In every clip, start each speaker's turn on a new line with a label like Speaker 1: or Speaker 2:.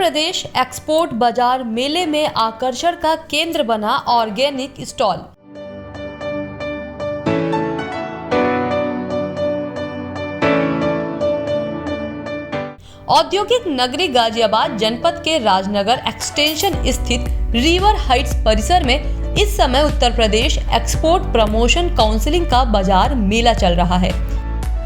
Speaker 1: प्रदेश export बाजार मेले में आकर्षण का केंद्र बना ऑर्गेनिक स्टॉल। औद्योगिक नगरी गाजियाबाद जनपद के राजनगर एक्सटेंशन स्थित रिवर हाइट्स परिसर में इस समय Uttar Pradesh export promotion counselling का बाजार मेला चल रहा है।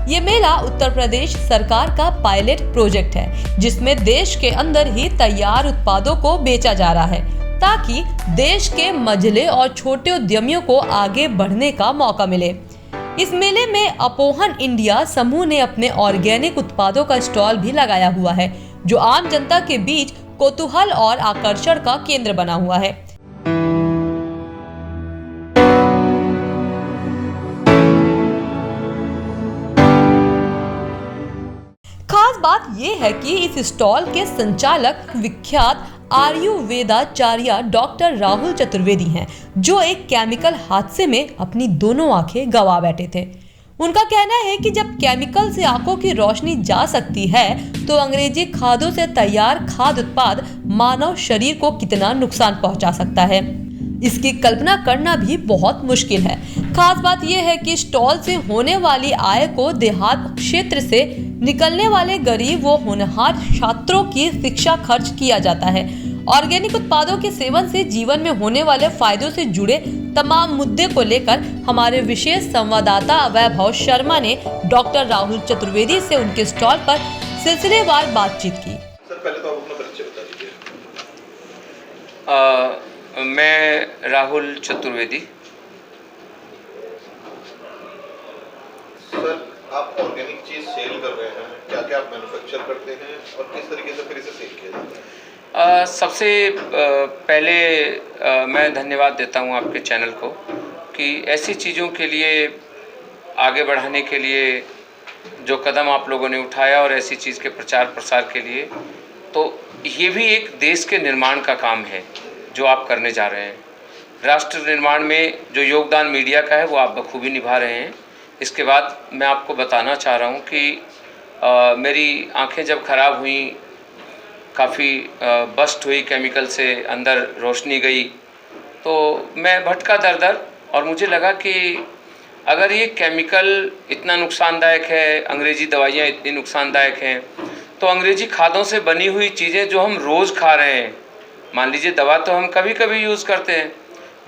Speaker 1: ये मेला उत्तर प्रदेश सरकार का पायलट प्रोजेक्ट है, जिसमें देश के अंदर ही तैयार उत्पादों को बेचा जा रहा है ताकि देश के मझले और छोटे उद्यमियों को आगे बढ़ने का मौका मिले। इस मेले में अपोहन इंडिया समूह ने अपने ऑर्गेनिक उत्पादों का स्टॉल भी लगाया हुआ है, जो आम जनता के बीच कौतूहल और आकर्षण का केंद्र बना हुआ है। खास बात यह है कि इस स्टॉल के संचालक विख्यात आयुर्वेदाचार्य डॉक्टर राहुल चतुर्वेदी हैं, जो एक केमिकल हादसे में अपनी दोनों आंखें गंवा बैठे थे। उनका कहना है कि जब केमिकल से आंखों की रोशनी जा सकती है, तो अंग्रेजी खादों से तैयार खाद्य उत्पाद मानव शरीर को कितना नुकसान पहुंचा सकता है, इसकी कल्पना करना भी बहुत मुश्किल है। खास बात यह है कि स्टॉल से होने वाली आय को देहात क्षेत्र से निकलने वाले गरीब व होनहार छात्रों की शिक्षा खर्च किया जाता है। ऑर्गेनिक उत्पादों के सेवन से जीवन में होने वाले फायदों से जुड़े तमाम मुद्दे को लेकर हमारे विशेष संवाददाता वैभव शर्मा ने डॉक्टर राहुल चतुर्वेदी से उनके स्टॉल पर सिलसिलेवार बातचीत की।
Speaker 2: सर, पहले तो आप अपना परिचय बता दीजिए।
Speaker 3: मैं राहुल चतुर्वेदी।
Speaker 2: सर, आप ऑर्गेनिक चीज सेल कर रहे हैं, क्या क्या आप मैन्युफैक्चर करते हैं और किस तरीके से फिर इसे सेल किया जाता है?
Speaker 3: सबसे पहले मैं धन्यवाद देता हूं आपके चैनल को कि ऐसी चीज़ों के लिए आगे बढ़ाने के लिए जो कदम आप लोगों ने उठाया और ऐसी चीज़ के प्रचार प्रसार के लिए, तो ये भी एक देश के निर्माण का काम है जो आप करने जा रहे हैं। राष्ट्र निर्माण में जो योगदान मीडिया का है वो आप बखूबी निभा रहे हैं। इसके बाद मैं आपको बताना चाह रहा हूँ कि मेरी आंखें जब ख़राब हुई, काफ़ी बस्ट हुई, केमिकल से अंदर रोशनी गई, तो मैं भटका दर दर और मुझे लगा कि अगर ये केमिकल इतना नुकसानदायक है, अंग्रेज़ी दवाइयाँ इतनी नुकसानदायक हैं, तो अंग्रेज़ी खादों से बनी हुई चीज़ें जो हम रोज़ खा रहे हैं, मान लीजिए दवा तो हम कभी कभी यूज़ करते हैं,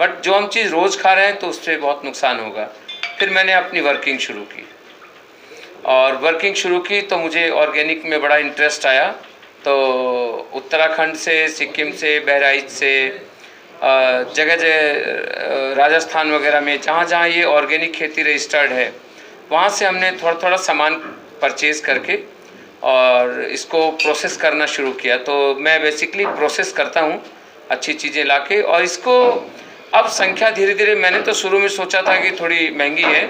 Speaker 3: बट जो हम चीज़ रोज़ खा रहे हैं तो उससे बहुत नुकसान होगा। फिर मैंने अपनी वर्किंग शुरू की और वर्किंग शुरू की तो मुझे ऑर्गेनिक में बड़ा इंटरेस्ट आया। तो उत्तराखंड से, सिक्किम से, बहराइच से, जगह जगह राजस्थान वगैरह में जहाँ जहाँ ये ऑर्गेनिक खेती रजिस्टर्ड है, वहाँ से हमने थोड़ा थोड़ा सामान परचेज़ करके और इसको प्रोसेस करना शुरू किया। तो मैं बेसिकली प्रोसेस करता हूँ अच्छी चीज़ें लाके, और इसको अब संख्या धीरे धीरे, मैंने तो शुरू में सोचा था कि थोड़ी महंगी है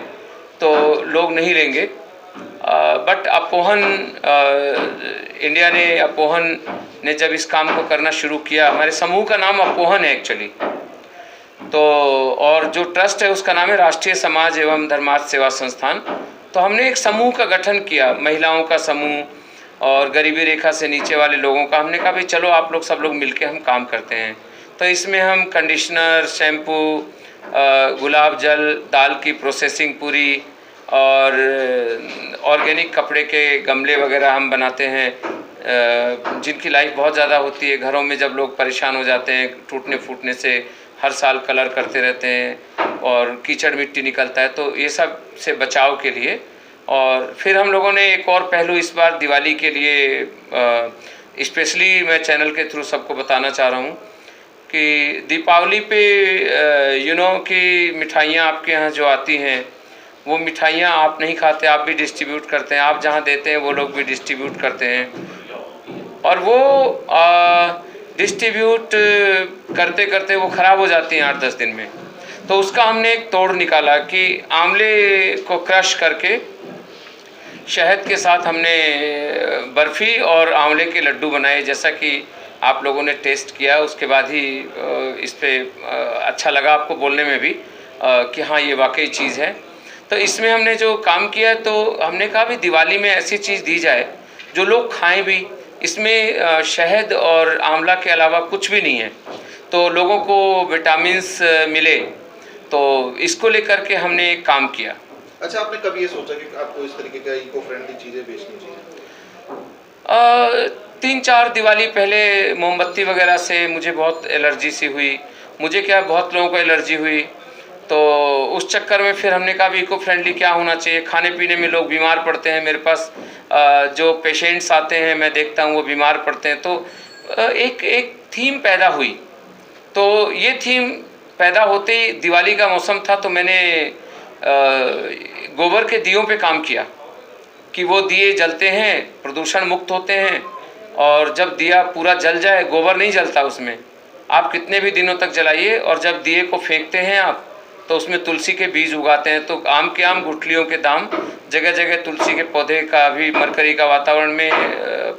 Speaker 3: तो लोग नहीं लेंगे, बट अपोहन इंडिया ने, अपोहन ने जब इस काम को करना शुरू किया, हमारे समूह का नाम अपोहन है एक्चुअली, तो और जो ट्रस्ट है उसका नाम है राष्ट्रीय समाज एवं धर्मार्थ सेवा संस्थान। तो हमने एक समूह का गठन किया, महिलाओं का समूह और गरीबी रेखा से नीचे वाले लोगों का। हमने कहा भाई चलो आप लोग सब लोग मिलके हम काम करते हैं। तो इसमें हम कंडीशनर, शैम्पू, गुलाब जल, दाल की प्रोसेसिंग पूरी और ऑर्गेनिक कपड़े के गमले वगैरह हम बनाते हैं, जिनकी लाइफ बहुत ज़्यादा होती है। घरों में जब लोग परेशान हो जाते हैं टूटने फूटने से, हर साल कलर करते रहते हैं और कीचड़ मिट्टी निकलता है, तो ये सब से बचाव के लिए। और फिर हम लोगों ने एक और पहलू इस बार दिवाली के लिए स्पेशली मैं चैनल के थ्रू सबको बताना चाह रहा हूँ कि दीपावली पे कि मिठाइयाँ आपके यहाँ जो आती हैं, वो मिठाइयाँ आप नहीं खाते, आप भी डिस्ट्रीब्यूट करते हैं। आप जहाँ देते हैं वो लोग भी डिस्ट्रीब्यूट करते हैं, और वो डिस्ट्रीब्यूट करते करते वो ख़राब हो जाती हैं 8-10 दिन में। तो उसका हमने एक तोड़ निकाला कि आंवले को क्रश करके शहद के साथ हमने बर्फ़ी और आंवले के लड्डू बनाए, जैसा कि आप लोगों ने टेस्ट किया। उसके बाद ही इस पे अच्छा लगा आपको बोलने में भी कि हाँ ये वाकई चीज़ है। तो इसमें हमने जो काम किया, तो हमने कहा भी दिवाली में ऐसी चीज़ दी जाए जो लोग खाएं भी, इसमें शहद और आंवला के अलावा कुछ भी नहीं है, तो लोगों को विटामिन्स मिले, तो इसको लेकर के हमने एक काम किया।
Speaker 2: अच्छा, आपने कभी ये सोचा कि आपको इस तरीके का इको फ्रेंडली चीज़ें बेचनी चाहिए?
Speaker 3: 3-4 दिवाली पहले मोमबत्ती वगैरह से मुझे बहुत एलर्जी सी हुई। मुझे क्या, बहुत लोगों को एलर्जी हुई, तो उस चक्कर में फिर हमने कहा भी इको फ्रेंडली क्या होना चाहिए। खाने पीने में लोग बीमार पड़ते हैं, मेरे पास जो पेशेंट्स आते हैं मैं देखता हूँ वो बीमार पड़ते हैं, तो एक थीम पैदा हुई। तो ये थीम पैदा होते ही दिवाली का मौसम था, तो मैंने गोबर के दियों पे काम किया कि वो दिए जलते हैं, प्रदूषण मुक्त होते हैं, और जब दिया पूरा जल जाए, गोबर नहीं जलता उसमें, आप कितने भी दिनों तक जलाइए, और जब दिए को फेंकते हैं आप, तो उसमें तुलसी के बीज उगाते हैं। तो आम के आम, गुठलियों के दाम, जगह जगह तुलसी के पौधे का भी मरकरी का वातावरण में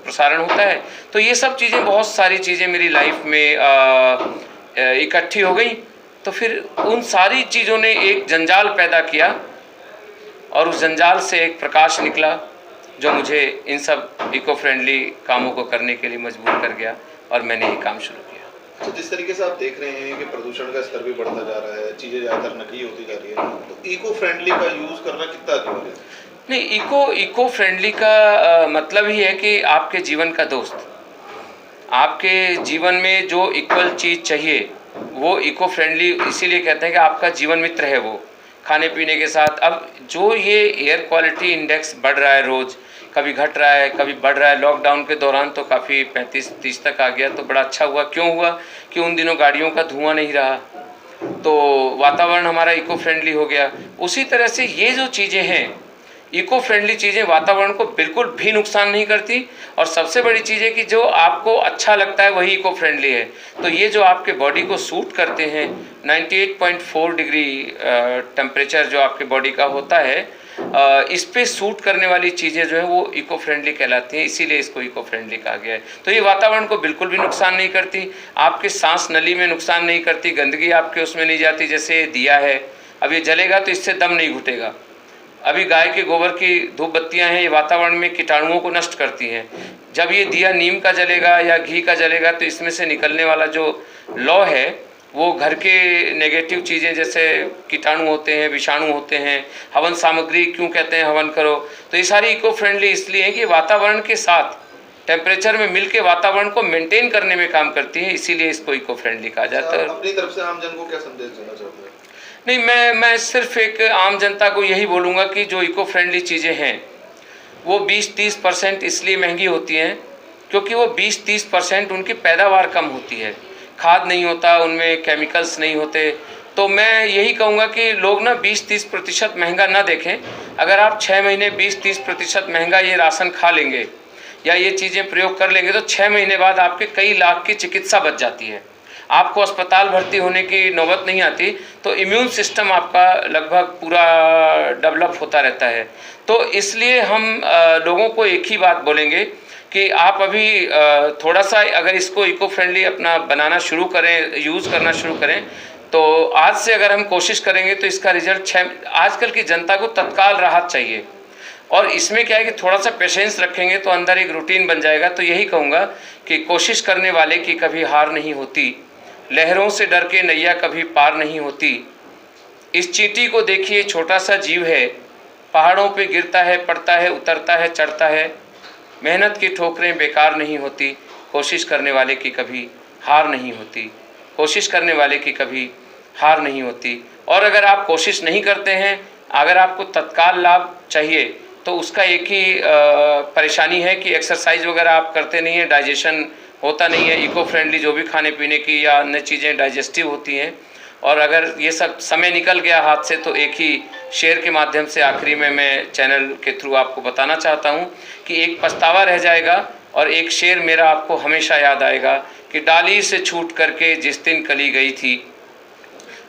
Speaker 3: प्रसारण होता है। तो ये सब चीज़ें, बहुत सारी चीज़ें मेरी लाइफ में इकट्ठी हो गई। तो फिर उन सारी चीज़ों ने एक जंजाल पैदा किया, और उस जंजाल से एक प्रकाश निकला जो मुझे इन सब इको फ्रेंडली कामों को करने के लिए मजबूर कर गया, और मैंने ये काम शुरू किया।
Speaker 2: अच्छा, जिस तरीके से आप देख रहे हैं कि प्रदूषण का स्तर भी बढ़ता जा रहा है, चीज़ें ज़्यादातर नकली होती जा रही है, तो इको फ्रेंडली का यूज़ करना कितना जरूरी है?
Speaker 3: नहीं, इको फ्रेंडली का मतलब ही है कि आपके जीवन का दोस्त, आपके जीवन में जो इक्वल चीज़ चाहिए वो इको फ्रेंडली इसीलिए कहते हैं कि आपका जीवन मित्र है वो, खाने पीने के साथ। अब जो ये एयर क्वालिटी इंडेक्स बढ़ रहा है, रोज़ कभी घट रहा है कभी बढ़ रहा है, लॉकडाउन के दौरान तो काफ़ी 35-30 तक आ गया, तो बड़ा अच्छा हुआ। क्यों हुआ कि उन दिनों गाड़ियों का धुआं नहीं रहा, तो वातावरण हमारा इको फ्रेंडली हो गया। उसी तरह से ये जो चीज़ें हैं, इको फ्रेंडली चीज़ें वातावरण को बिल्कुल भी नुकसान नहीं करती, और सबसे बड़ी चीज़ है कि जो आपको अच्छा लगता है वही इको फ्रेंडली है। तो ये जो आपके बॉडी को सूट करते हैं, 98.4 डिग्री टेम्परेचर जो आपके बॉडी का होता है, इस पे सूट करने वाली चीज़ें जो है वो इको फ्रेंडली कहलाती हैं, इसीलिए इसको इको फ्रेंडली कहा गया है। तो ये वातावरण को बिल्कुल भी नुकसान नहीं करती, आपके सांस नली में नुकसान नहीं करती, गंदगी आपके उसमें नहीं जाती। जैसे दिया है, अब ये जलेगा तो इससे दम नहीं घुटेगा। अभी गाय के गोबर की धूप बत्तियाँ हैं, ये वातावरण में कीटाणुओं को नष्ट करती हैं। जब ये दिया नीम का जलेगा या घी का जलेगा, तो इसमें से निकलने वाला जो लौ है वो घर के नेगेटिव चीज़ें, जैसे कीटाणु होते हैं, विषाणु होते हैं। हवन सामग्री क्यों कहते हैं हवन करो, तो ये सारी इको फ्रेंडली इसलिए है कि वातावरण के साथ टेम्परेचर में मिल के वातावरण को मेंटेन करने में काम करती है, इसीलिए इसको इको फ्रेंडली कहा जाता है।
Speaker 2: अपनी तरफ से आम जन को क्या संदेश देना चाहते हैं?
Speaker 3: नहीं, मैं सिर्फ एक आम जनता को यही बोलूँगा कि जो इको फ्रेंडली चीज़ें हैं वो 20-30% इसलिए महंगी होती हैं क्योंकि वो 20-30% उनकी पैदावार कम होती है, खाद नहीं होता उनमें, केमिकल्स नहीं होते। तो मैं यही कहूँगा कि लोग ना 20-30% महंगा ना देखें। अगर आप 6 महीने 20-30% महंगा ये राशन खा लेंगे या ये चीज़ें प्रयोग कर लेंगे, तो 6 महीने बाद आपके कई लाख की चिकित्सा बच जाती है, आपको अस्पताल भर्ती होने की नौबत नहीं आती। तो इम्यून सिस्टम आपका लगभग पूरा डेवलप होता रहता है। तो इसलिए हम लोगों को एक ही बात बोलेंगे कि आप अभी थोड़ा सा अगर इसको इको फ्रेंडली अपना बनाना शुरू करें, यूज़ करना शुरू करें, तो आज से अगर हम कोशिश करेंगे तो इसका रिजल्ट आजकल की जनता को तत्काल राहत चाहिए। और इसमें क्या है कि थोड़ा सा पेशेंस रखेंगे तो अंदर एक रूटीन बन जाएगा। तो यही कहूँगा कि कोशिश करने वाले की कभी हार नहीं होती, लहरों से डर के नैया कभी पार नहीं होती। इस चींटी को देखिए, छोटा सा जीव है, पहाड़ों पे गिरता है, पड़ता है, उतरता है, चढ़ता है, मेहनत की ठोकरें बेकार नहीं होती। कोशिश करने वाले की कभी हार नहीं होती, कोशिश करने वाले की कभी हार नहीं होती। और अगर आप कोशिश नहीं करते हैं, अगर आपको तत्काल लाभ चाहिए, तो उसका एक ही परेशानी है कि एक्सरसाइज वगैरह आप करते नहीं हैं, डाइजेशन होता नहीं है। इको फ्रेंडली जो भी खाने पीने की या अन्य चीज़ें डाइजेस्टिव होती हैं, और अगर ये सब समय निकल गया हाथ से, तो एक ही शेयर के माध्यम से आखिरी में मैं चैनल के थ्रू आपको बताना चाहता हूँ कि एक पछतावा रह जाएगा और एक शेर मेरा आपको हमेशा याद आएगा कि डाली से छूट करके जिस दिन कली गई थी।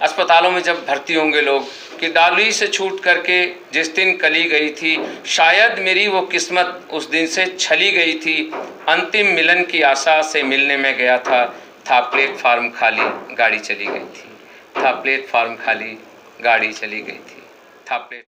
Speaker 3: अस्पतालों में जब भर्ती होंगे लोग कि डाली से छूट करके जिस दिन कली गई थी, शायद मेरी वो किस्मत उस दिन से छली गई थी, अंतिम मिलन की आशा से मिलने में गया था प्लेटफार्म खाली गाड़ी चली गई थी, था प्लेटफार्म खाली गाड़ी चली गई थी, था प्लेट